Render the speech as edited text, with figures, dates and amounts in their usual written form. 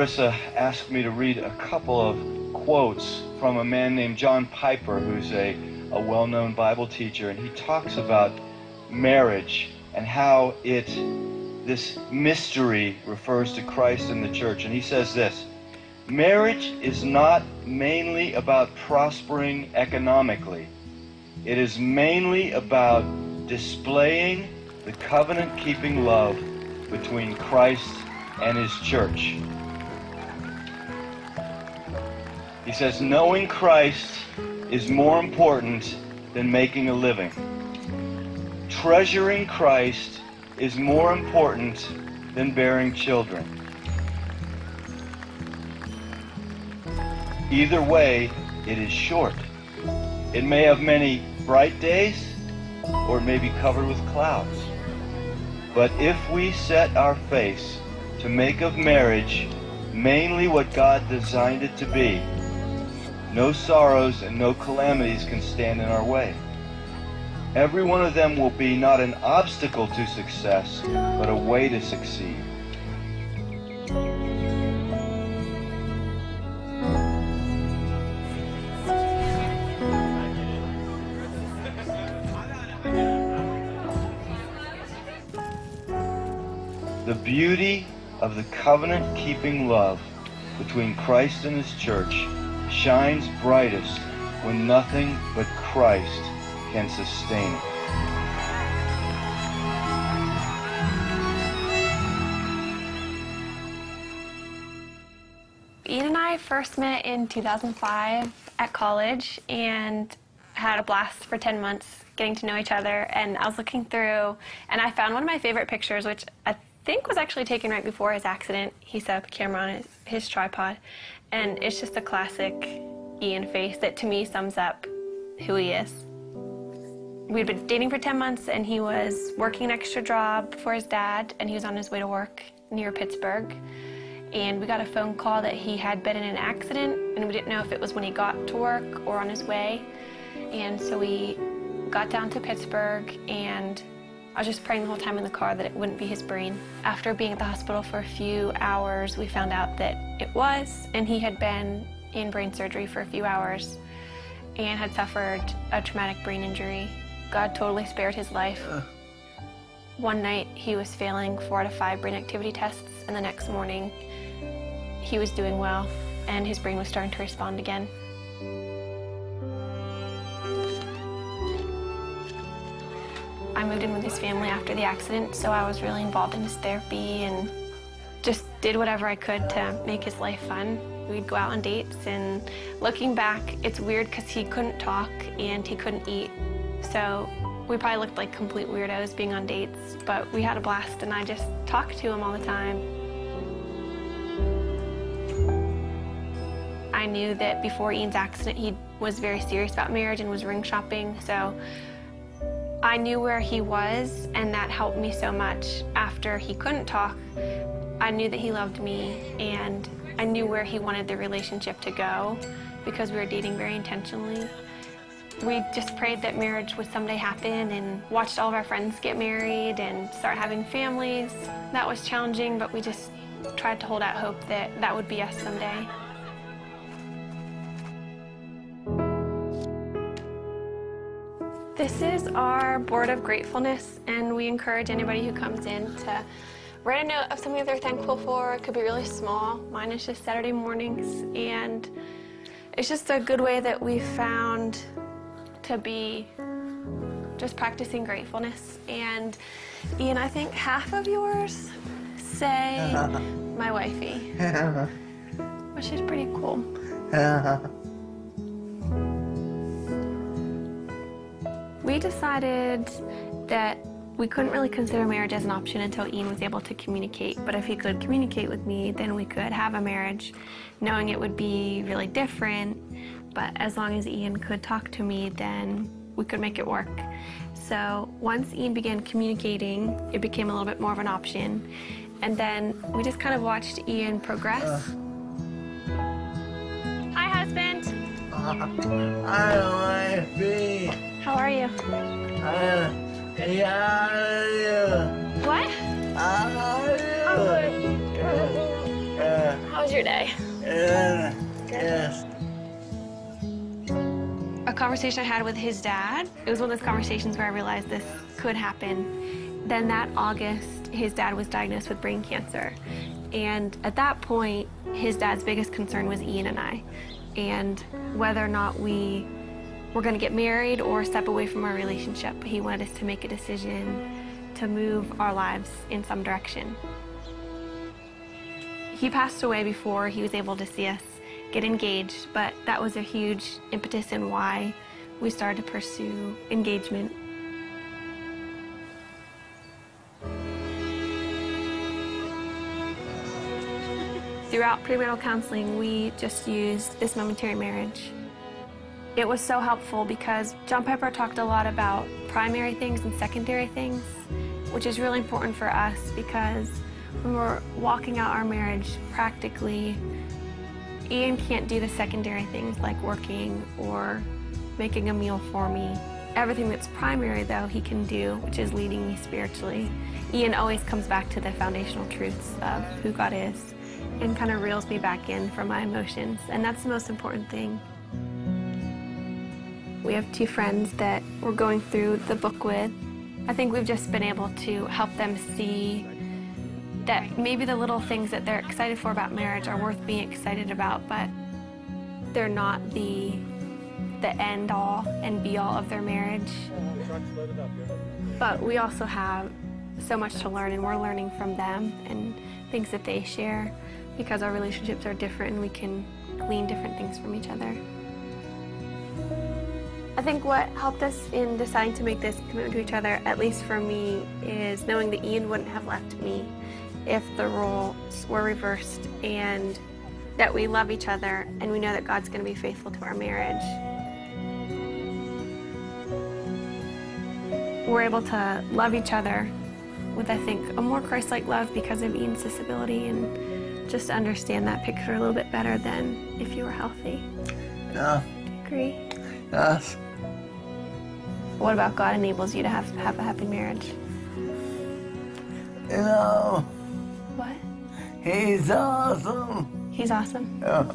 Larissa asked me to read a couple of quotes from a man named John Piper, who's a well-known Bible teacher, and he talks about marriage and how this mystery refers to Christ and the church. And he says this: marriage is not mainly about prospering economically. It is mainly about displaying the covenant-keeping love between Christ and his church. He says, knowing Christ is more important than making a living. Treasuring Christ is more important than bearing children. Either way, it is short. It may have many bright days, or it may be covered with clouds. But if we set our face to make of marriage mainly what God designed it to be, no sorrows and no calamities can stand in our way. Every one of them will be not an obstacle to success, but a way to succeed. The beauty of the covenant-keeping love between Christ and his church shines brightest when nothing but Christ can sustain it. Ian and I first met in 2005 at college and had a blast for 10 months getting to know each other. And I was looking through and I found one of my favorite pictures, which I think was actually taken right before his accident. He set up a camera on his tripod, and it's just a classic Ian face that to me sums up who he is. We'd been dating for 10 months and he was working an extra job for his dad, and he was on his way to work near Pittsburgh. And we got a phone call that he had been in an accident, and we didn't know if it was when he got to work or on his way. And so we got down to Pittsburgh, and I was just praying the whole time in the car that it wouldn't be his brain. After being at the hospital for a few hours, we found out that it was, and he had been in brain surgery for a few hours and had suffered a traumatic brain injury. God totally spared his life. One night he was failing 4 out of 5 brain activity tests, and the next morning he was doing well and his brain was starting to respond again. I moved in with his family after the accident, so I was really involved in his therapy and just did whatever I could to make his life fun. We'd go out on dates, and looking back, it's weird because he couldn't talk and he couldn't eat. So we probably looked like complete weirdos being on dates, but we had a blast, and I just talked to him all the time. I knew that before Ian's accident, he was very serious about marriage and was ring shopping, so I knew where he was, and that helped me so much. After he couldn't talk, I knew that he loved me, and I knew where he wanted the relationship to go because we were dating very intentionally. We just prayed that marriage would someday happen and watched all of our friends get married and start having families. That was challenging, but we just tried to hold out hope that that would be us someday. This is our board of gratefulness, and we encourage anybody who comes in to write a note of something they're thankful for. It could be really small. Mine is just Saturday mornings, and it's just a good way that we've found to be just practicing gratefulness. And Ian, I think half of yours say my wifey, which is pretty cool. We decided that we couldn't really consider marriage as an option until Ian was able to communicate. But if he could communicate with me, then we could have a marriage, knowing it would be really different. But as long as Ian could talk to me, then we could make it work. So once Ian began communicating, it became a little bit more of an option. And then we just kind of watched Ian progress. Hi, husband. Hi, wifey. How are you? Yeah. What? How are you? I'm good. How How was your day? Yes. A conversation I had with his dad, it was one of those conversations where I realized this could happen. Then that August, his dad was diagnosed with brain cancer. And at that point, his dad's biggest concern was Ian and I, and whether or not we were going to get married or step away from our relationship. He wanted us to make a decision to move our lives in some direction. He passed away before he was able to see us get engaged, but that was a huge impetus in why we started to pursue engagement. Throughout premarital counseling, we just used this momentary marriage. It was so helpful because John Piper talked a lot about primary things and secondary things, which is really important for us because when we're walking out our marriage practically, Ian can't do the secondary things like working or making a meal for me. Everything that's primary, though, he can do, which is leading me spiritually. Ian always comes back to the foundational truths of who God is and kind of reels me back in from my emotions, and that's the most important thing. We have two friends that we're going through the book with. I think we've just been able to help them see that maybe the little things that they're excited for about marriage are worth being excited about, but they're not the end all and be all of their marriage. But we also have so much to learn, and we're learning from them and things that they share because our relationships are different and we can glean different things from each other. I think what helped us in deciding to make this commitment to each other, at least for me, is knowing that Ian wouldn't have left me if the roles were reversed, and that we love each other and we know that God's going to be faithful to our marriage. We're able to love each other with, I think, a more Christ-like love because of Ian's disability, and just to understand that picture a little bit better than if you were healthy. Yeah. Do you agree? Yes. What about God enables you to have a happy marriage? You know, What? he's awesome. He's awesome. Yeah.